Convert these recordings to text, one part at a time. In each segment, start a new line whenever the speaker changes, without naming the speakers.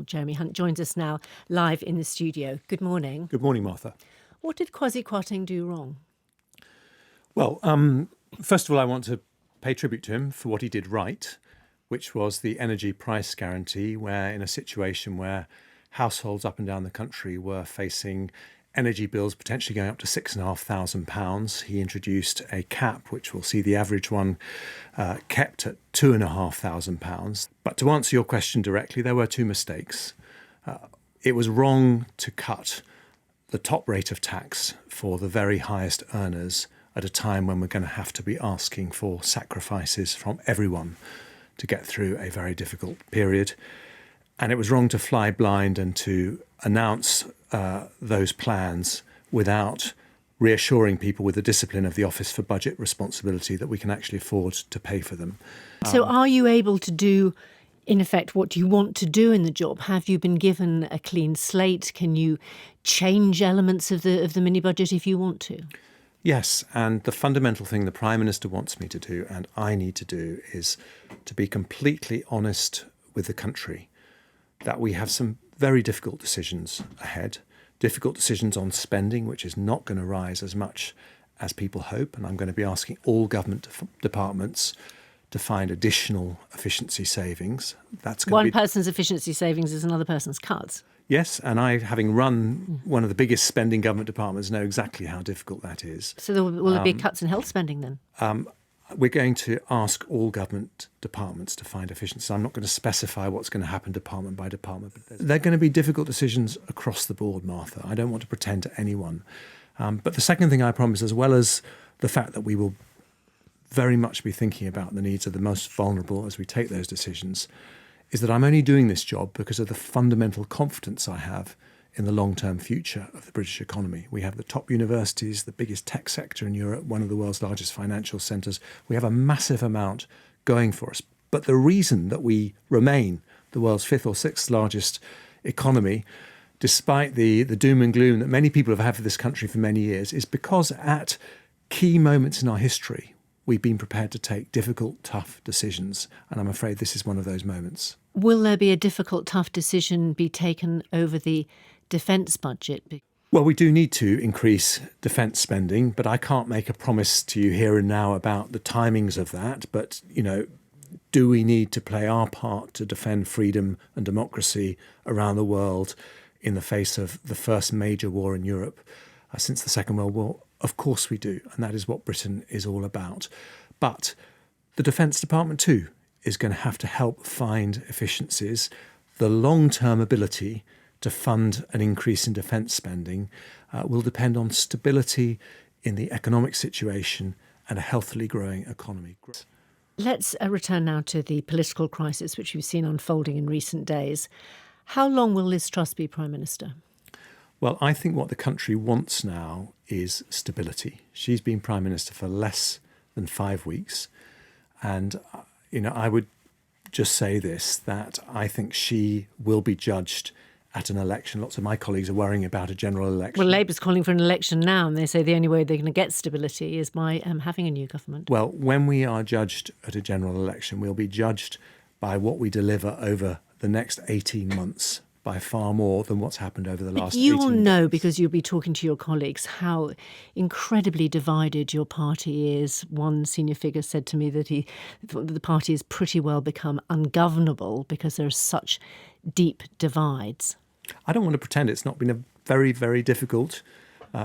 Jeremy Hunt, joins us now live in the studio. Good morning.
Good morning, Martha.
What did Kwasi Kwarteng do wrong?
Well, first of all, I want to pay tribute to him for what he did right, which was the energy price guarantee, where in a situation where households up and down the country were facing energy bills potentially going up to £6,500, he introduced a cap which will see the average one kept at £2,500. But to answer your question directly, there were two mistakes. It was wrong to cut the top rate of tax for the very highest earners at a time when we're going to have to be asking for sacrifices from everyone to get through a very difficult period. And it was wrong to fly blind and to announce those plans without reassuring people with the discipline of the Office for Budget Responsibility that we can actually afford to pay for them.
So are you able to do, in effect, what you want to do in the job? Have you been given a clean slate? Can you change elements of the mini-budget if you want to?
Yes, and the fundamental thing the Prime Minister wants me to do and I need to do is to be completely honest with the country that we have some very difficult decisions ahead, difficult decisions on spending, which is not going to rise as much as people hope. And I'm going to be asking all government departments to find additional efficiency savings. That's going
One person's efficiency savings is another person's cuts.
Yes, and I, having run one of the biggest spending government departments, know exactly how difficult that is.
So will there be cuts in health spending then?
We're going to ask all government departments to find efficiency. I'm not going to specify what's going to happen department by department. But they're going to be difficult decisions across the board, Martha. I don't want to pretend to anyone. But the second thing I promise, as well as the fact that we will very much be thinking about the needs of the most vulnerable as we take those decisions, is that I'm only doing this job because of the fundamental confidence I have in the long-term future of the British economy. We have the top universities, the biggest tech sector in Europe, one of the world's largest financial centres. We have a massive amount going for us. But the reason that we remain the world's fifth or sixth largest economy, despite the doom and gloom that many people have had for this country for many years, is because at key moments in our history, we've been prepared to take difficult, tough decisions. And I'm afraid this is one of those moments.
Will there be a difficult, tough decision be taken over the defence budget?
Well, we do need to increase defence spending, but I can't make a promise to you here and now about the timings of that. But, do we need to play our part to defend freedom and democracy around the world in the face of the first major war in Europe since the Second World War? Of course we do, and that is what Britain is all about. But the Defence Department too is going to have to help find efficiencies. The long-term ability to fund an increase in defence spending will depend on stability in the economic situation and a healthily growing economy.
Let's return now to the political crisis which we've seen unfolding in recent days. How long will Liz Truss be Prime Minister?
Well, I think what the country wants now is stability. She's been Prime Minister for less than 5 weeks. And, I would just say this, that I think she will be judged at an election. Lots of my colleagues are worrying about a general election.
Well, Labour's calling for an election now, and they say the only way they're going to get stability is by having a new government.
Well, when we are judged at a general election, we'll be judged by what we deliver over the next 18 months, by far more than what's happened over the last 18 months.
You will know, because you'll be talking to your colleagues, how incredibly divided your party is. One senior figure said to me that the party has pretty well become ungovernable because there are such deep divides.
I don't want to pretend it's not been a very, very difficult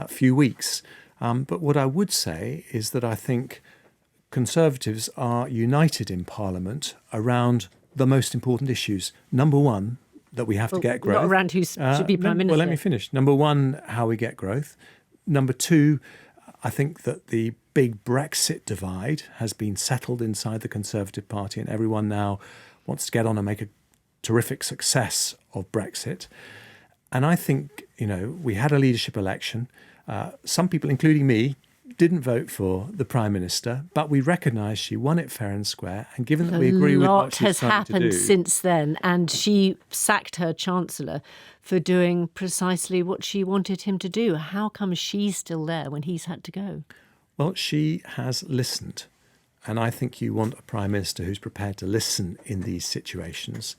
few weeks. But what I would say is that I think Conservatives are united in Parliament around the most important issues. Number one, that we have to get growth.
Not around who should be Prime Minister.
Well, let me finish. Number one, how we get growth. Number two, I think that the big Brexit divide has been settled inside the Conservative Party and everyone now wants to get on and make a terrific success of Brexit. And I think, we had a leadership election. Some people, including me, didn't vote for the Prime Minister, but we recognise she won it fair and square. And given that we agree with what she's trying to do...
A lot has happened since then, and she sacked her Chancellor for doing precisely what she wanted him to do. How come she's still there when he's had to go?
Well, she has listened. And I think you want a Prime Minister who's prepared to listen in these situations.